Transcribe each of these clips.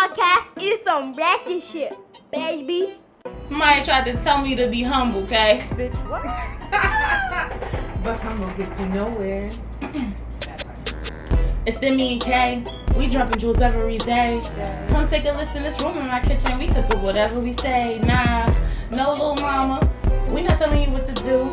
podcast is some ratchet shit, baby. Somebody tried to tell me to be humble, okay? Bitch, what? But humble gets you nowhere. It's Demi and Kay. We dropping jewels every day. Come take a listen. This room in my kitchen. We cook with whatever we say. Nah, no little mama. We not telling you what to do.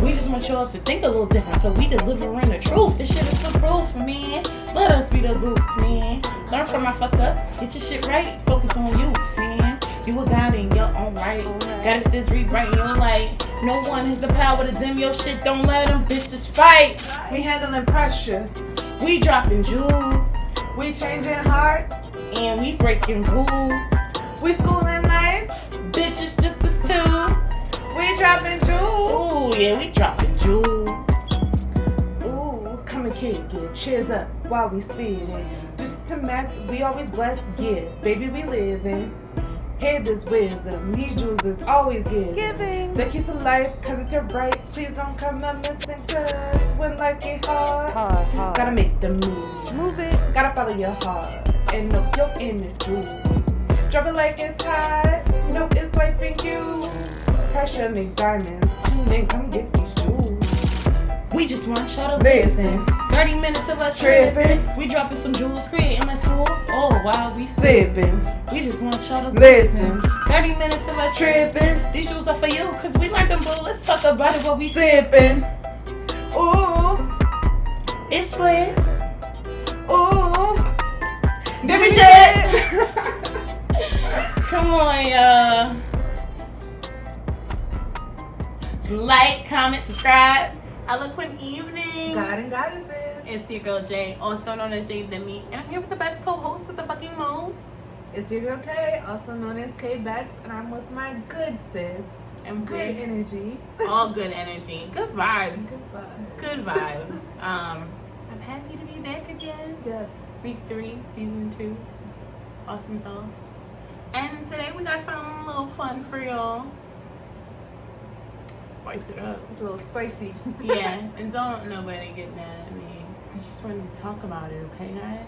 We just want y'all to think a little different, so we delivering the truth. This shit is for proof, man. Let us be the goofs, man. Learn from my fuck ups. Get your shit right. Focus on you, man. You a god in your own right. Goddesses rewriting your life. No one has the power to dim your shit. Don't let them bitches fight. We handling pressure. We dropping jewels. We changing hearts. And we breaking rules. We schooling life. Bitches just us two. We dropping jewels. Ooh, yeah, we dropping jewels. Ooh, come and kick it. Cheers up while we speeding. Just to mess, we always blessed. Yeah, baby, we living. Hear this wisdom. These jewels is always giving. The keys of life, cause it's your right. Please don't come up missing, cause when life get hard. Gotta make the move it. Gotta follow your heart and know your inner jewels. Drop it like it's hot. No, it's life in you. Pressure makes diamonds. Tune in, come get these jewels. We just want y'all to Listen. 30 minutes of us tripping. We dropping some jewels, creating less fools. Oh, while we Sipping. We just want y'all to Listen. 30 minutes of us Tripping. These jewels are for you, cause we learned them, boo. Let's talk about it, what we Sipping. Ooh. It's split. Ooh. Give me shit. Come on, y'all. Like, comment, subscribe. Eloquent evening. God and goddesses. It's your girl Jay, also known as Jay Demi, and I'm here with the best co-host with the fucking most. It's your girl Kay, also known as Kay Bex, and I'm with my good sis. And Good energy. all good energy, good vibes, Good vibes. good vibes. I'm happy to be back again. Yes. Week 3, season 2, awesome sauce. And today we got something a little fun for y'all. Spice it up. It's a little spicy. Yeah, and don't nobody get mad at me. I just wanted to talk about it, okay, guys?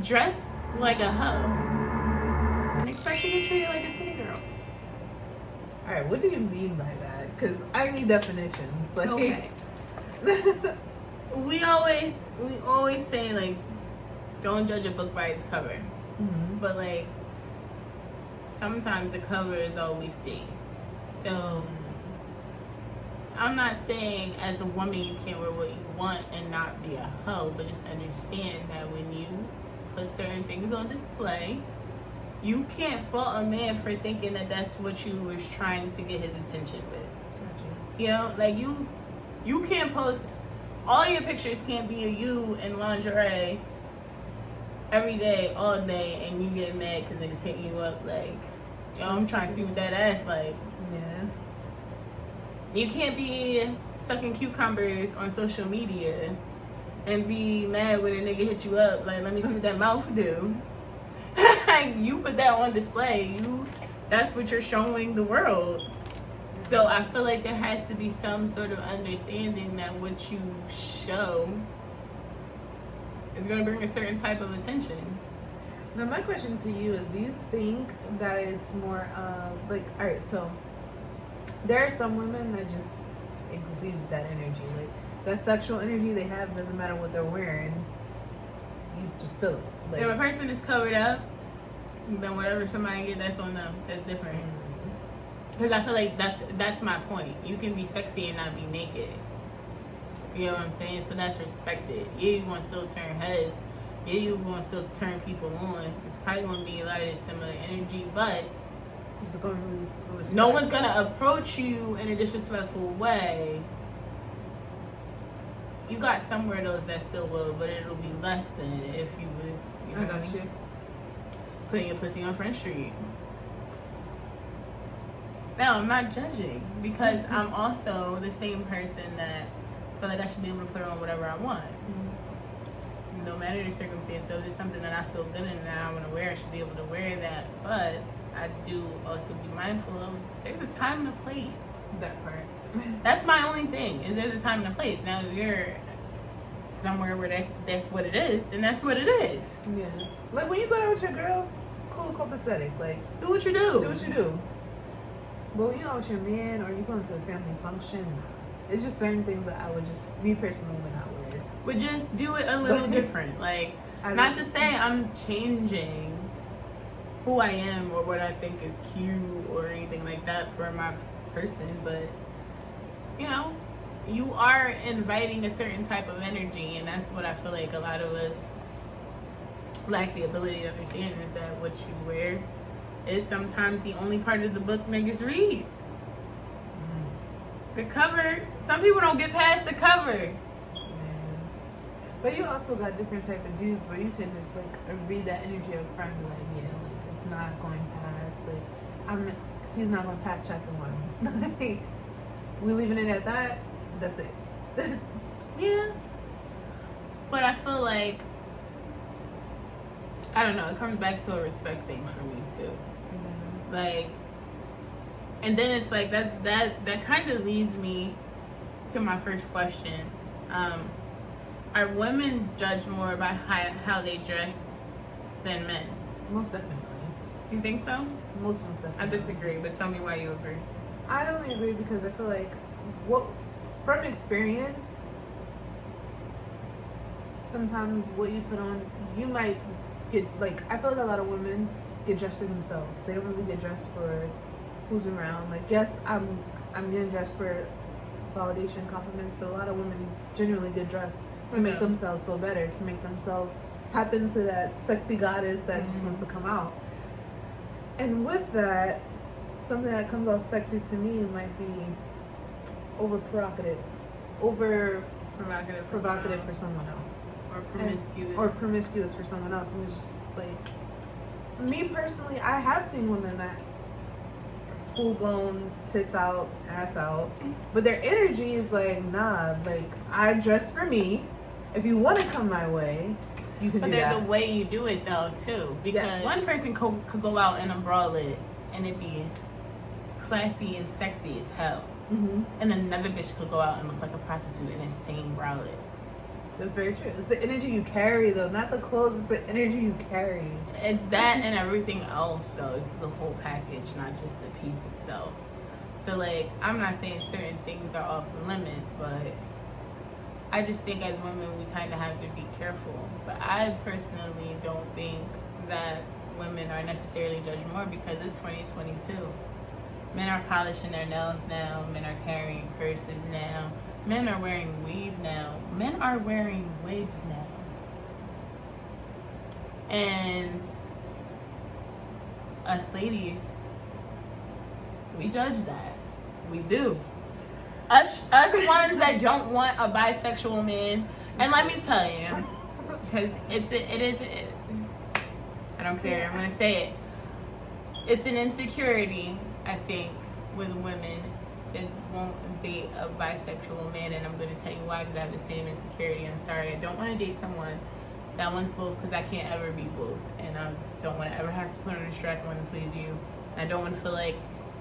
Dress like a hoe and expect to get treated like a city girl. Alright, what do you mean by that? Because I need definitions. Like, Okay. We always say, like, don't judge a book by its cover. Mhm. But, like, sometimes the cover is all we see. So, I'm not saying as a woman you can't wear what you want and not be a hoe, but just understand that when you put certain things on display, you can't fault a man for thinking that that's what you was trying to get his attention with. Gotcha. You know, like you can't post, all your pictures can't be of you in lingerie every day, all day, and you get mad because niggas hitting you up like, yo, I'm trying to see what that ass like. Yeah. You can't be sucking cucumbers on social media and be mad when a nigga hit you up like, let me see what that mouth do. Like, you put that on display. That's what you're showing the world. So I feel like there has to be some sort of understanding that what you show is going to bring a certain type of attention. Now, my question to you is, do you think that it's more like, alright, so there are some women that just exude that energy. Like, that sexual energy they have doesn't matter what they're wearing. You just feel it. Like, If a person is covered up, then whatever somebody get, that's on them. That's different. Because I feel like that's my point. You can be sexy and not be naked. You know what I'm saying? So that's respected. Yeah, you're going to still turn heads. Yeah, you're going to still turn people on. It's probably going to be a lot of this similar energy, but it's going to be no one's going to approach you in a disrespectful way. You got some weirdos that still will, but it'll be less than if you was, you know, I got you. putting your pussy on Front Street. No, I'm not judging, because I'm also the same person that feel like I should be able to put on whatever I want. No matter the circumstance. So if it's something that I feel good in and I want to wear, I should be able to wear that. But I do also be mindful of, there's a time and a place. That part. That's my only thing, is there's a time and a place. Now, if you're somewhere where that's what it is, then that's what it is. Yeah. Like when you go out with your girls, cool, copacetic. Like Do what you do. do what you do. But when you out with your man or you go into a family function, it's just certain things that I would just, me personally, would not wear. But just do it a little different. Like, not to say I'm changing who I am or what I think is cute or anything like that for my person, but you know, you are inviting a certain type of energy, and that's what I feel like a lot of us lack the ability to understand, is that what you wear is sometimes the only part of the book niggas read. The cover, some people don't get past the cover. But you also got different type of dudes where you can just like read that energy up front and be like, yeah, like it's not going past, like he's not going past chapter 1. Like, we leaving it at that, that's it. Yeah. But I feel like, I don't know, it comes back to a respect thing for me too. Like, and then it's like that kind of leads me to my first question. Are women judged more by how they dress than men? Most definitely. You think so? Most definitely. I disagree, but tell me why you agree. I only agree because I feel like from experience, sometimes what you put on, you might get, like, I feel like a lot of women get dressed for themselves. They don't really get dressed for who's around. Like, yes, I'm getting dressed for validation, compliments, but a lot of women generally get dressed to make themselves feel better, to make themselves tap into that sexy goddess that just wants to come out. And with that, something that comes off sexy to me might be over provocative for someone else. Or promiscuous for someone else. And it's just like, me personally, I have seen women that full blown tits out, ass out, but their energy is like, nah, like, I dressed for me. If you want to come my way, you can do that. But there's a way you do it though too, because one person could go out in a bralette and it be classy and sexy as hell, and another bitch could go out and look like a prostitute in the same bralette. That's very true. It's the energy you carry though, not the clothes, it's the energy you carry. It's that and everything else though. It's the whole package, not just the piece itself. So like, I'm not saying certain things are off limits, but I just think as women we kind of have to be careful. But I personally don't think that women are necessarily judged more because it's 2022. Men are polishing their nails now. Men are carrying purses now. Men are wearing weave now. Men are wearing wigs now. And us ladies, we judge that. We do. Us ones that don't want a bisexual man. And let me tell you, because it is, I don't care, I'm going to say it. It's an insecurity, I think, with women that won't date a bisexual man, and I'm going to tell you why, because I have the same insecurity. I'm sorry, I don't want to date someone that wants both, because I can't ever be both, and I don't want to ever have to put on a strap. I want to please you, and I don't want to feel like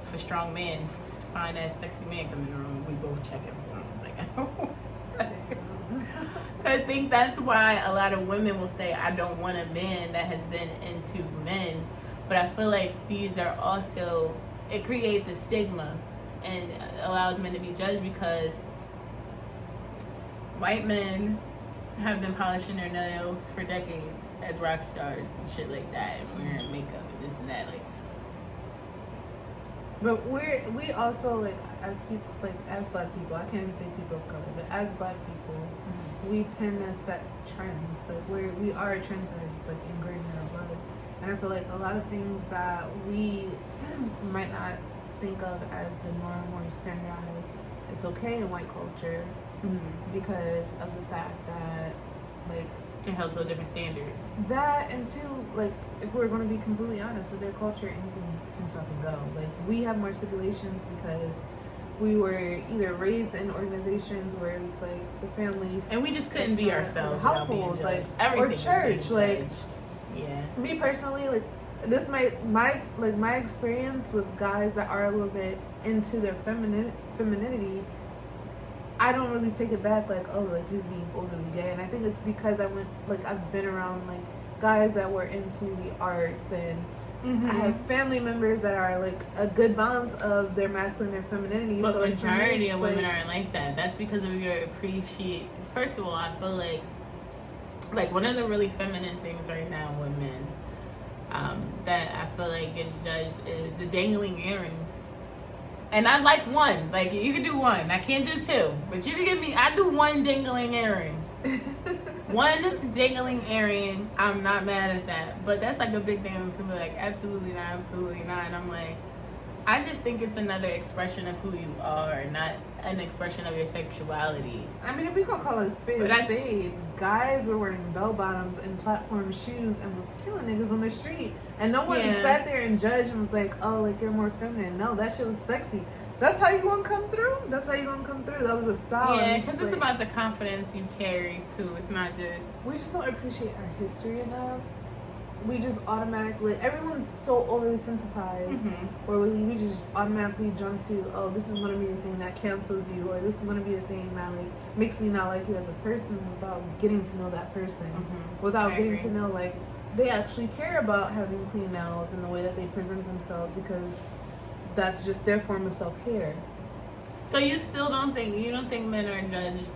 if a strong man, fine ass sexy man come in the room, we both checking for him. Like, I don't. I think that's why a lot of women will say, I don't want a man that has been into men, but I feel like these are also, it creates a stigma and allows men to be judged, because white men have been polishing their nails for decades as rock stars and shit like that, and wearing makeup and this and that. Like, but we also, like, as people, like, as black people, I can't even say people of color, but as black people, we tend to set trends. Like, we are trendsetters. It's like ingrained in our blood. And I feel like a lot of things that we might not think of as the norm or standardized, it's okay in white culture because of the fact that, like, it held to a different standard. That, and two, like, if we're going to be completely honest with their culture, anything can fucking go. Like, we have more stipulations because we were either raised in organizations where it's like the family, and we just couldn't be ourselves, household, like, or church, like. Yeah. Me personally, like, this my experience with guys that are a little bit into their femininity I don't really take it back like, oh, like he's being overly gay. And I think it's because I've been around like guys that were into the arts, and I have family members that are like a good balance of their masculine and femininity. But so majority of women like, aren't like that. That's because of your First of all, I feel like one of the really feminine things right now with men that I feel like gets judged is the dangling earrings. And I like one. Like, you can do one. I can't do two. But you can give me, I do one dangling earring. One dangling earring. I'm not mad at that. But that's like a big thing when people are like, absolutely not, absolutely not. And I'm like, I just think it's another expression of who you are, not an expression of your sexuality. I mean, if we gonna call it a spade, guys were wearing bell bottoms and platform shoes and was killing niggas on the street, and no one sat there and judged and was like, "Oh, like you're more feminine." No, that shit was sexy. That's how you gonna come through. That's how you gonna come through. That was a style. Yeah, because it's about the confidence you carry too. It's not just. We just don't appreciate our history enough. We just automatically, everyone's so overly sensitized, where we just automatically jump to, oh, this is going to be the thing that cancels you, or this is going to be the thing that like makes me not like you as a person, without getting to know that person, without getting to know like they actually care about having clean nails and the way that they present themselves, because that's just their form of self-care. So you don't think men are judged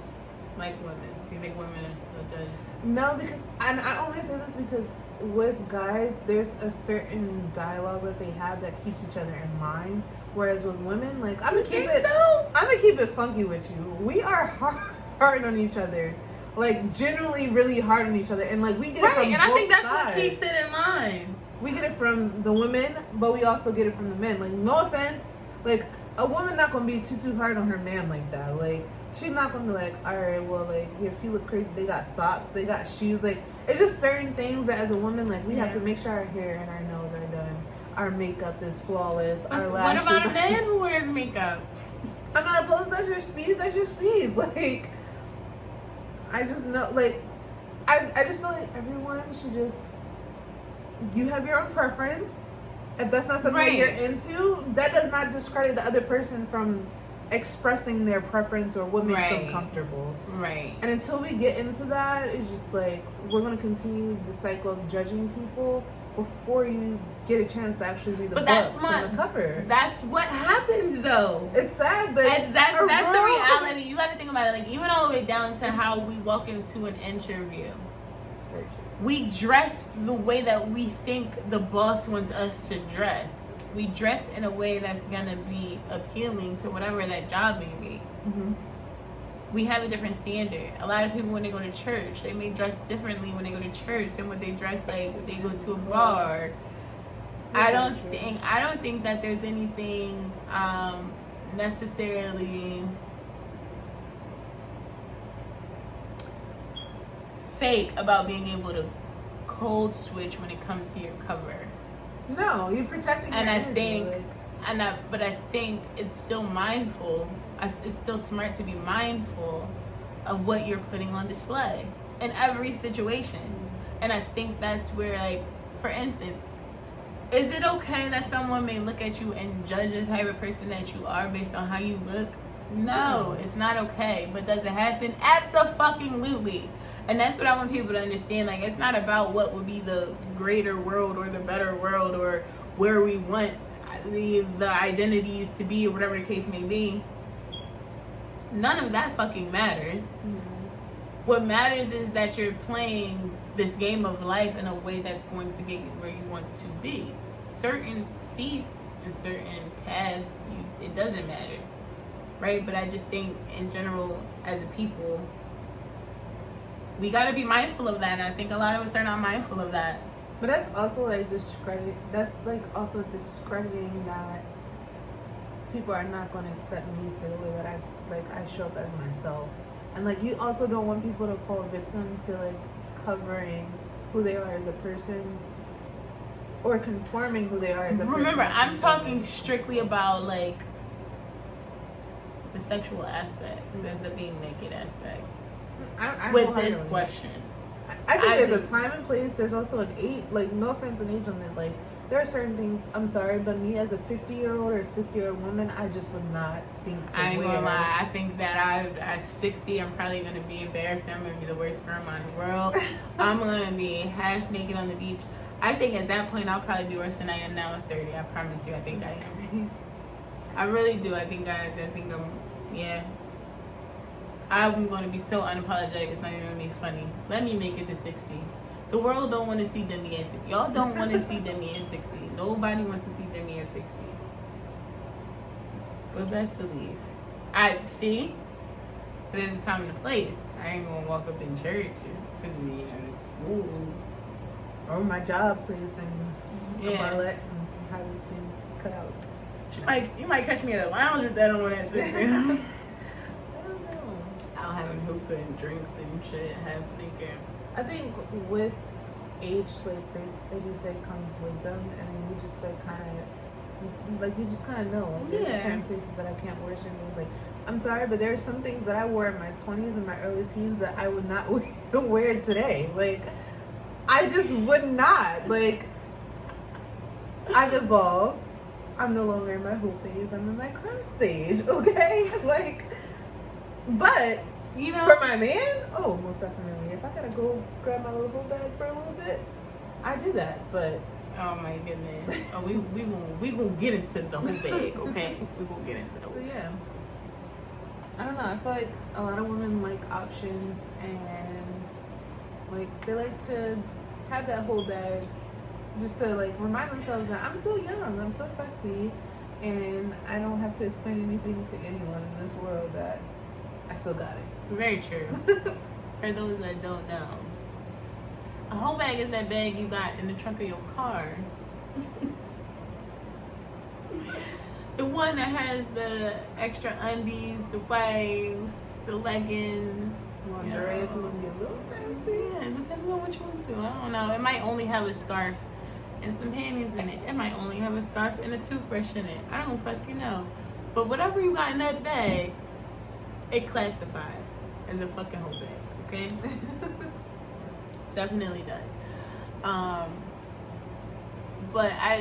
like women? You think women are still judged? No, because, and I only say this because with guys, there's a certain dialogue that they have that keeps each other in mind. Whereas with women, like, I'm gonna keep it funky with you. We are hard on each other, like generally really hard on each other, and like we get it from both sides. I think that's what keeps it in line. We get it from the women, but we also get it from the men. Like, no offense, like a woman not gonna be too hard on her man like that. Like, she's not gonna be like, all right, well, like, your feet look crazy. They got socks, they got shoes. Like, it's just certain things that as a woman, like, we have to make sure our hair and our nails are done. Our makeup is flawless. Our lashes. What about a man who wears makeup? I'm not opposed. That's your speed. That's your speed. Like, I just know, like, I just feel like everyone should just. You have your own preference. If that's not something that you're into, that does not discredit the other person from expressing their preference or what makes them comfortable. Right. And until we get into that, it's just like we're going to continue the cycle of judging people before you get a chance to actually read the book from the cover. That's what happens, though. It's sad, but that's the reality. You got to think about it, like, even all the way down to how we walk into an interview. We dress the way that we think the boss wants us to dress. We dress in a way that's gonna be appealing to whatever that job may be. We have a different standard. A lot of people, when they go to church, they may dress differently when they go to church than what they dress like if they go to a bar. I don't think that there's anything necessarily fake about being able to code switch when it comes to your cover. No, you're protecting your energy. But I think it's still mindful. It's still smart to be mindful of what you're putting on display in every situation. And I think that's where, like, for instance, is it okay that someone may look at you and judge the type of person that you are based on how you look? No, it's not okay. But does it happen? Abso-fucking-lutely. And that's what I want people to understand. Like, it's not about what would be the greater world or the better world or where we want the identities to be or whatever the case may be. None of that fucking matters. What matters is that you're playing this game of life in a way that's going to get you where you want to be. Certain seats and certain paths, it doesn't matter. Right? But I just think in general, as a people, we got to be mindful of that, and I think a lot of us are not mindful of that. But that's also like discrediting that people are not going to accept me for the way that I show up as myself. And like, you also don't want people to fall victim to like covering who they are as a person or conforming who they are as a person. Remember, I'm talking strictly about like the sexual aspect, the being naked aspect. With this question, I think there's a time and place. There's also an age. Like, no offense, an age on it. Like, there are certain things, I'm sorry, but me as a 50-year-old or 60-year-old woman, I just would not think to I ain't wear. gonna lie. I think that at 60, I'm probably gonna be embarrassed. I'm gonna be the worst grandma in the world. I'm gonna be half naked on the beach. I think at that point I'll probably be worse than I am now at 30. I promise you. I think I am. I really do. I think I'm. Yeah. I'm gonna be so unapologetic. It's not even gonna be funny. Let me make it to 60. The world don't want to see Demi at 60. Y'all don't want to see Demi at 60. Nobody wants to see Demi at 60. But best believe. I see. There's a time and a place. I ain't gonna walk up in church to the school. Or my job place and a barlette and some highly things cutouts. You might catch me at a lounge with that on at 60. I don't know. Out having hookah and drinks and shit, half naked. I think with age, like they do say comes wisdom, and then you just like kind of, you just kind of know. Like, there's certain places that I can't wear certain things. Like, I'm sorry, but there are some things that I wore in my 20s and my early teens that I would not wear today. Like, I just would not. Like, I've evolved. I'm no longer in my whole phase. I'm in my class stage. Okay, like, but. You know, for my man, oh, most definitely. If I gotta go grab my little bag for a little bit, I do that. But oh my goodness, oh, we gonna get into the whole bag, okay? We gonna get into the whole. So yeah, I don't know. I feel like a lot of women like options, and like they like to have that whole bag, just to like remind themselves that I'm still young, I'm still sexy, and I don't have to explain anything to anyone in this world that I still got it. Very true. For those that don't know, a whole bag is that bag you got in the trunk of your car. The one that has the extra undies, the wipes, the leggings, lingerie. If you want to be a little fancy. Yeah, depending on what you want to. I don't know. It might only have a scarf and some panties in it. It might only have a scarf and a toothbrush in it. I don't fucking know. But whatever you got in that bag, it classifies as a fucking whole bag, okay? Definitely does. But I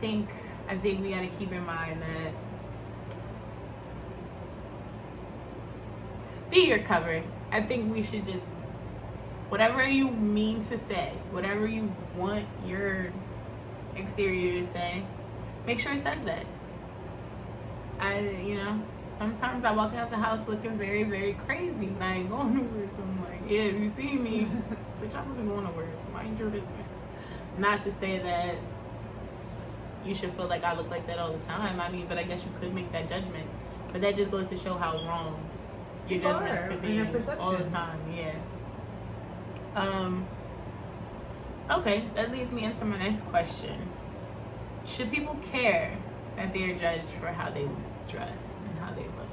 think we gotta keep in mind that be your cover. I think we should just, whatever you mean to say, whatever you want your exterior to say, make sure it says that. Sometimes I walk out the house looking very, very crazy, but I ain't going nowhere. So I'm like, yeah, if you see me, bitch, I wasn't going nowhere, so mind your business. Not to say that you should feel like I look like that all the time. I mean, but I guess you could make that judgment. But that just goes to show how wrong your judgments could be all the time. Yeah. Okay, that leads me into my next question. Should people care that they are judged for how they dress and how they look?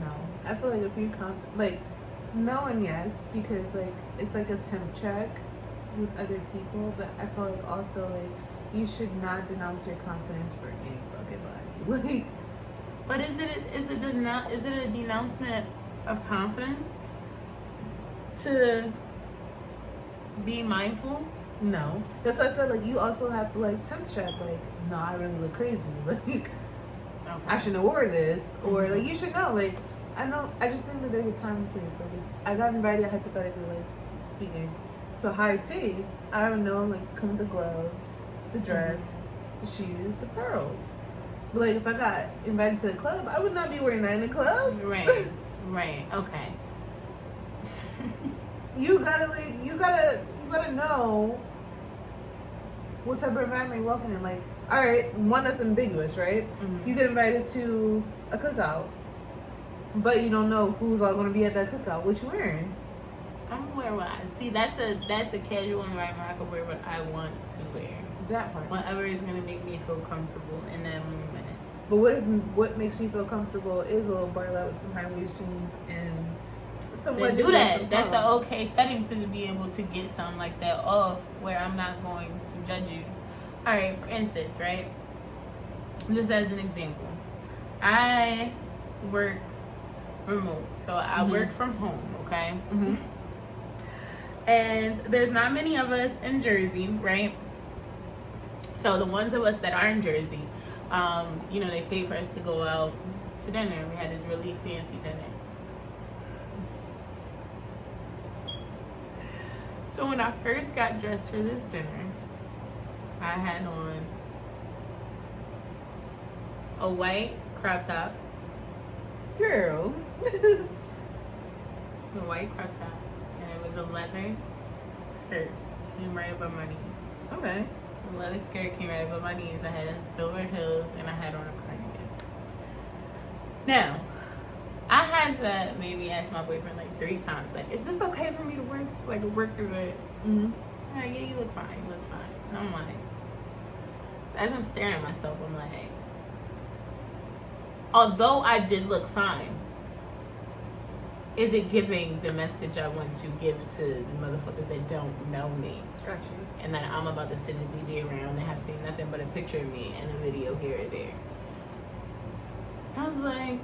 No. I feel like if you no and yes, because like it's like a temp check with other people, but I feel like also like you should not denounce your confidence for any fucking body. Like, but is it a denouncement of confidence to be mindful? No. That's why I said, like, you also have to, like, temp check. Like, no, I really look crazy. Like, okay. I shouldn't have wore this. Or, like, you should know. Like, I just think that there's a time and place. Like, if I got invited, hypothetically, like, speaking, to a high tea, I would know, like, come with the gloves, the dress, the shoes, the pearls. But, like, if I got invited to a club, I would not be wearing that in the club. Right. Right. Okay. You gotta know what type of environment you're walking in. Like, all right, one that's ambiguous, right? Mm-hmm. You get invited to a cookout, but you don't know who's all going to be at that cookout. What you wearing? I'm gonna wear what I see. That's a casual environment. I can wear what I want to wear. That part. Whatever is gonna make me feel comfortable in that moment. But what makes you feel comfortable is a little barlette with some high waist jeans and some wedges. Do that. That's an okay setting to be able to get something like that off, where I'm not going to judge you. All right, for instance, right? Just as an example, I work remote, so I work from home. Okay. Mm-hmm. And there's not many of us in Jersey, right? So the ones of us that are in Jersey, you know, they paid for us to go out to dinner. We had this really fancy dinner. So when I first got dressed for this dinner, I had on a white crop top. Girl. A white crop top. And it was a leather skirt. Came right above my knees. Okay. The leather skirt came right above my knees. I had silver heels and I had on a cardigan. Now, I had to maybe ask my boyfriend like 3 times, like, is this okay for me to wear to like work through it? Mm-hmm. Like, yeah, you look fine, you look fine. And I'm like, so as I'm staring at myself, I'm like, although I did look fine, is it giving the message I want to give to the motherfuckers that don't know me? Gotcha. And that I'm about to physically be around and have seen nothing but a picture of me and a video here or there. I was like,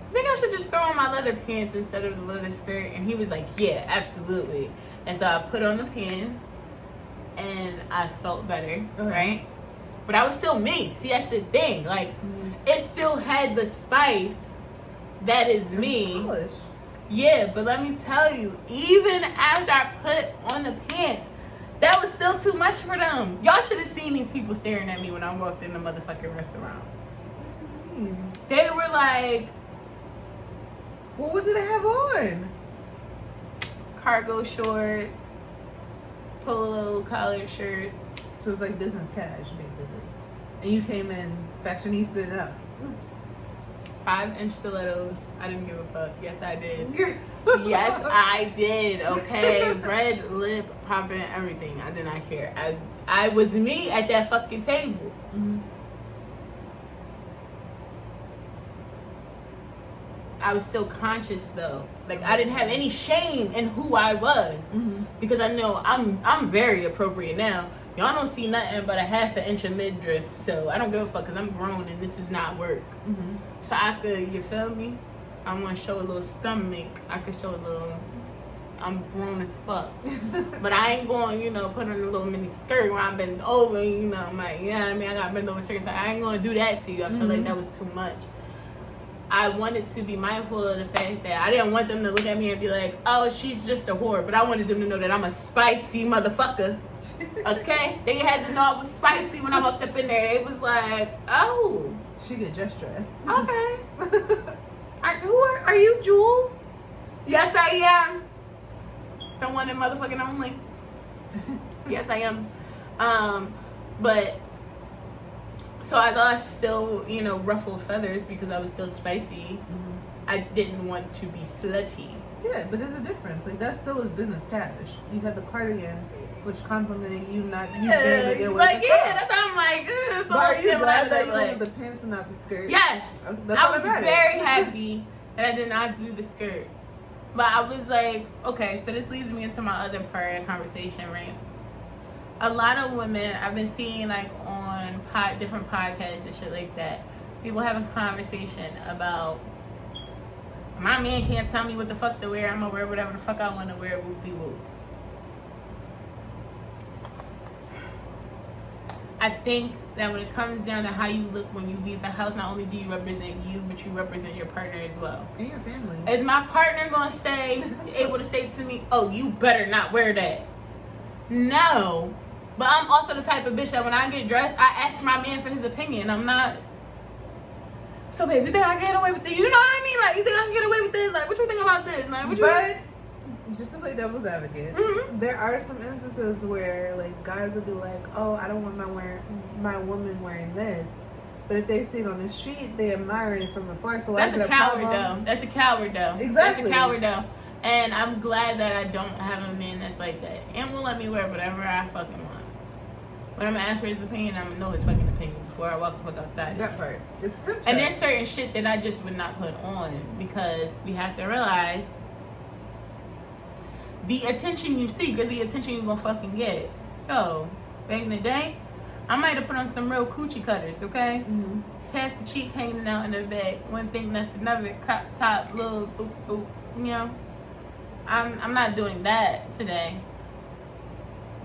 I think I should just throw on my leather pants instead of the leather skirt. And he was like, yeah, absolutely. And so I put on the pants and I felt better, right? But I was still me. See, that's the thing. Like, it still had the spice that is me. Polish. Yeah, but let me tell you, even after I put on the pants, that was still too much for them. Y'all should have seen these people staring at me when I walked in the motherfucking restaurant. They were like, well, what did I have on? cargo shorts, polo collared shirts. So it's like business cash, basically. And you came in fashionista up. 5-inch stilettos. I didn't give a fuck. Yes, I did. Girl. Yes, I did. Okay, red lip popping, everything. I did not care. I was me at that fucking table. Mm-hmm. I was still conscious though. Like I didn't have any shame in who I was because I know I'm very appropriate now. Y'all don't see nothing but a 1/2 inch of midriff, so I don't give a fuck because I'm grown and this is not work. So I could, you feel me? I want to show a little stomach. I could show a little. I'm grown as fuck, but I ain't going, you know, put on a little mini skirt where I bend over. You know, I'm like, you know what I mean? I got bend over skirt. So I ain't gonna do that to you. I feel like that was too much. I wanted to be mindful of the fact that I didn't want them to look at me and be like, oh, she's just a whore. But I wanted them to know that I'm a spicy motherfucker. Okay? They had to know I was spicy when I walked up in there. They was like, oh. She get just dressed. Okay. Are you Jewel? Yes, I am. The one and motherfucking only. Yes, I am. But... So I lost still, you know, ruffled feathers because I was still spicy. I didn't want to be slutty. Yeah, but there's a difference. Like that still was business cash. You had the cardigan, which complimented you, not you being to get with like, the yeah, that's how I'm like, but are you glad that you went with the pants and not the skirt? Yes. I was very happy that I did not do the skirt. But I was like, okay, so this leads me into my other part of the conversation, right? A lot of women I've been seeing like on different podcasts and shit like that, people having conversation about my man can't tell me what the fuck to wear. I'm gonna wear whatever the fuck I want to wear. Whoop de whoop. I think that when it comes down to how you look when you leave the house, not only do you represent you, but you represent your partner as well. And your family. Is my partner gonna able to say to me, "Oh, you better not wear that"? No. But I'm also the type of bitch that when I get dressed, I ask my man for his opinion. I'm not. So, babe, you think I can get away with this? You know what I mean? Like, you think I can get away with this? Like, what you think about this? Like, what you But just to play devil's advocate, there are some instances where like guys will be like, "Oh, I don't want my woman wearing this," but if they see it on the street, they admire it from afar. So that's a coward, though. That's a coward, though. Exactly. That's a coward, though. And I'm glad that I don't have a man that's like that, and will let me wear whatever I fucking want. When I'm gonna ask for his opinion, I'm gonna know his fucking opinion before I walk the fuck outside. That part. It's tempting. And there's certain shit that I just would not put on because we have to realize the attention you see, because the attention you gonna fucking get. So, back in the day, I might have put on some real coochie cutters, okay? Half the cheek hanging out in the back, one thing, nothing of it, crop top, little, you know? I'm not doing that today.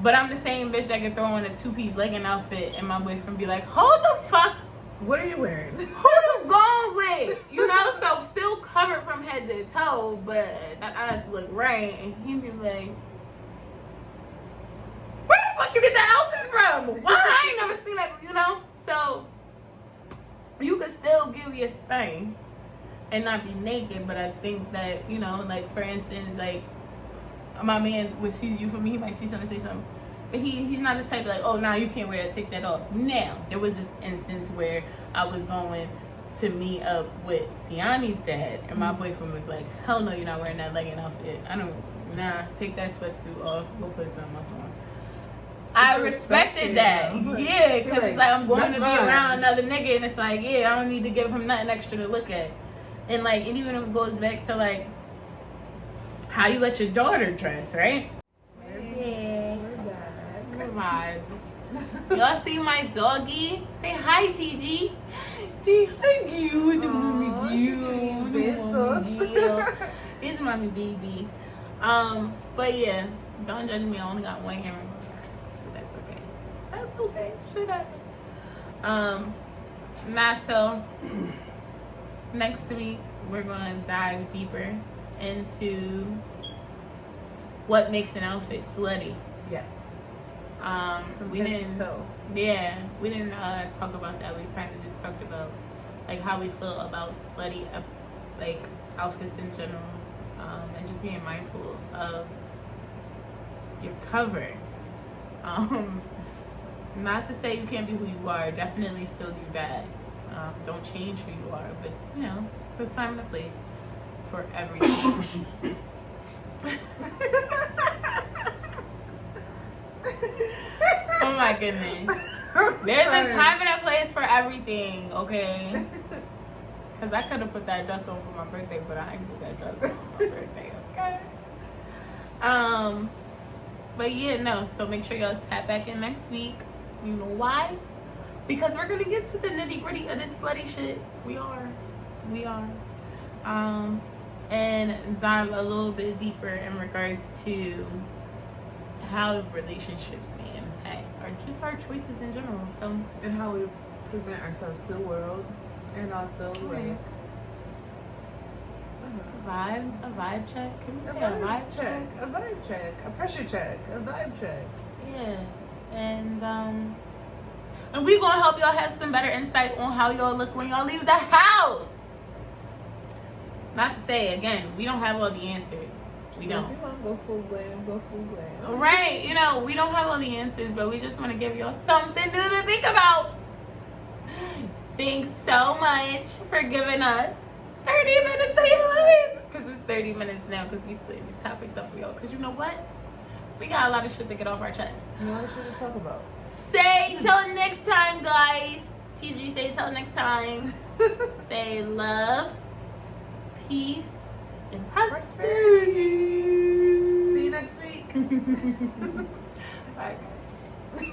But I'm the same bitch that can throw on a 2-piece legging outfit and my boyfriend be like, hold the fuck. What are you wearing? Who you going with? You know, so still covered from head to toe, but that ass look right. And he be like, where the fuck you get that outfit from? Why? I ain't never seen that, you know? So you could still give your space and not be naked, but I think that, you know, like for instance, like my man would see you for me, he might see something, say something, but he's not the type of like, oh, nah, you can't wear that, take that off. Now, there was an instance where I was going to meet up with Siani's dad, and my boyfriend was like, hell no, you're not wearing that legging outfit. Take that sweatsuit off, go put something else on. I respected that. Yeah, because it's like I'm going to be around another nigga, and it's like, yeah, I don't need to give him nothing extra to look at. And like, it even goes back to like how you let your daughter dress, right? Yeah. We're vibes. Y'all see my doggy? Say hi, TG. Say hi, cute. This is mommy baby. But yeah, don't judge me. I only got one hair in my face. That's okay. That's okay. Shit happens. So next week we're gonna dive deeper into what makes an outfit slutty. Yes. We didn't talk about that. We kind of just talked about like how we feel about slutty like outfits in general, and just being mindful of your cover. Not to say you can't be who you are. Definitely still do that. Don't change who you are, but you know, put time and a place for everything. Oh my goodness. There's a time and a place for everything, okay? Because I could have put that dress on for my birthday, but I ain't put that dress on for my birthday, okay? But yeah, no. So make sure y'all tap back in next week. You know why? Because we're going to get to the nitty gritty of this slutty shit. We are. And dive a little bit deeper in regards to how relationships may impact or just our choices in general. So, and how we present ourselves to the world, and also like a vibe check. Can we say a vibe check? A pressure check, a vibe check. Yeah, and we gonna help y'all have some better insight on how y'all look when y'all leave the house. Not to say again, we don't have all the answers. We don't. If you want to go full glam, go full glam. Right, you know, we don't have all the answers, but we just want to give y'all something new to think about. Thanks so much for giving us 30 minutes of your life. Because it's 30 minutes now, because we splitting these topics up for y'all. Because you know what? We got a lot of shit to get off our chest. You know what shit to talk about? Say till next time, guys. TG, say till next time. Say love, peace, and prosperity. See you next week. Bye, guys.